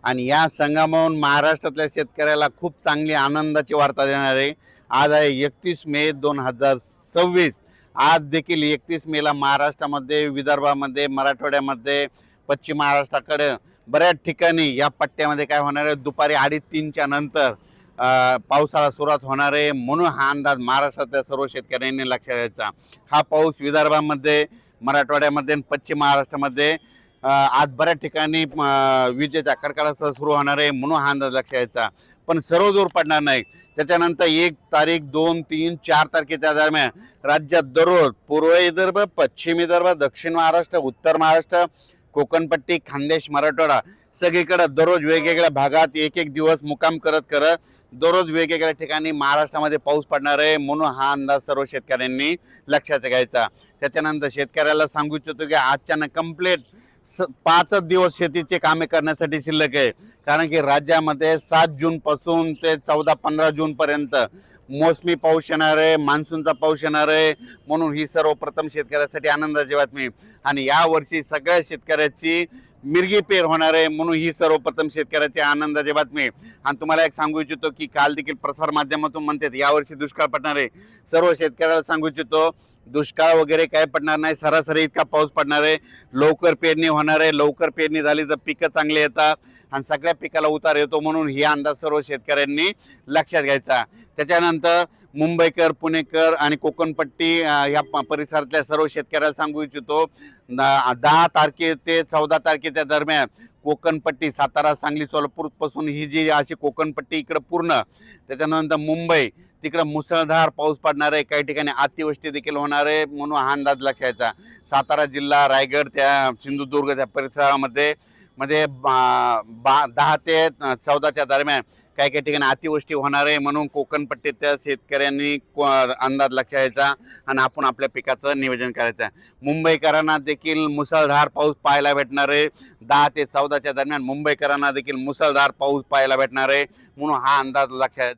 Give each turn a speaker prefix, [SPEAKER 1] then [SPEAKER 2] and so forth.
[SPEAKER 1] आणि या संगमावून महाराष्ट्रातल्या शेतकऱ्याला खूप चांगली आनंदाची वार्ता देणार आहे। आज आहे 31 मे 2026। आज देखील 31 मेला महाराष्ट्रामध्ये, विदर्भामध्ये, मराठवाड्यामध्ये, पश्चिम महाराष्ट्राकडे बऱ्याच ठिकाणी या पट्ट्यामध्ये काय होणार आहे, दुपारी 2:30-3च्या नंतर पावसाला सुरुवात होणार आहे। म्हणून हा अंदाज महाराष्ट्रातल्या सर्व शेतकऱ्यांनी लक्षात घ्यायचा। हा पाऊस विदर्भामध्ये, मराठवाड्यामध्ये आणि पश्चिम महाराष्ट्रामध्ये आज बऱ्याच ठिकाणी विजेच्या कडकडाटासह सुरू होणार आहे। म्हणून हा अंदाज लक्षात घ्यायचा। पण सर्व जोर पडणार नाही। त्याच्यानंतर 1 तारीख, 2, 3, 4 तारखेच्या दरम्यान राज्यात दररोज पूर्व विदर्भ, पश्चिम विदर्भ, दक्षिण महाराष्ट्र, उत्तर महाराष्ट्र, कोकणपट्टी, खानदेश, मराठवाडा सगळीकडे दररोज वेगवेगळ्या भागात एक एक दिवस मुक्काम करत करत दररोज वेगवेगळ्या ठिकाणी महाराष्ट्रामध्ये पाऊस पडणार आहे। म्हणून हा अंदाज सर्व शेतकऱ्यांनी लक्षात घ्यायचा। त्याच्यानंतर शेतकऱ्याला सांगू इच्छितो की आजच्या कंप्लीट 5 दिवस शेतीचे कामे करण्यासाठी शिल्लक आहे। कारण की राज्यामध्ये 7 जून पासून ते 14-15 जून पर्यंत मोसमी पाऊस येणार आहे, मान्सूनचा पाऊस येणार आहे। म्हणून ही सर्वप्रथम शेतकऱ्यासाठी आनंदाची बातमी। आणि या वर्षी सगळ्या शेतकऱ्याची मिरगी पेर होणार आहे। म्हणून ही सर्वप्रथम शेतकऱ्याची आनंदाची बातमी। आणि तुम्हाला एक सांगू इच्छितो की काल देखील प्रसार माध्यमातून म्हणतात यावर्षी दुष्काळ पडणार आहे। सर्व शेतकऱ्याला सांगू इच्छितो दुष्काळ वगैरे काय पडणार नाही, सरासरी इतका पाऊस पडणार आहे। लवकर पेरणी होणार आहे। लवकर पेरणी झाली तर पिकं चांगली येतात आणि सगळ्या पिकाला उतार येतो। म्हणून ही अंदाज सर्व शेतकऱ्यांनी लक्षात घ्यायचा। त्याच्यानंतर मुंबईकर, पुणेकर आणि कोकणपट्टी या परिसरातल्या सर्व शेतकऱ्याला सांगू इच्छितो 10 तारखे ते 14 तारखेच्या दरम्यान कोकणपट्टी, सातारा, सांगली, सोलापूर पासून ही जी अशी कोकणपट्टी इकडे पूर्ण, त्याच्यानंतर मुंबई तिकडे मुसळधार पाऊस पडणार आहे। काही ठिकाणी अतिवृष्टी देखील होणार आहे। म्हणून हा अंदाज लक्षात घ्यायचा। सातारा जिल्हा, रायगड, त्या सिंधुदुर्ग त्या परिसरामध्ये 10 ते 14च्या दरम्यान काही काही ठिकाणी अतिवृष्टी होणार आहे। म्हणून कोकणपट्टीच्या शेतकऱ्यांनी अंदाज लक्षात घ्यायचा आणि आपण आपल्या पिकाचं नियोजन करायचं। मुंबईकरांना देखील मुसळधार पाऊस पाहायला भेटणार आहे। 10 ते 14च्या दरम्यान मुंबईकरांना देखील मुसळधार पाऊस पाहायला भेटणार आहे। म्हणून हा अंदाज लक्षात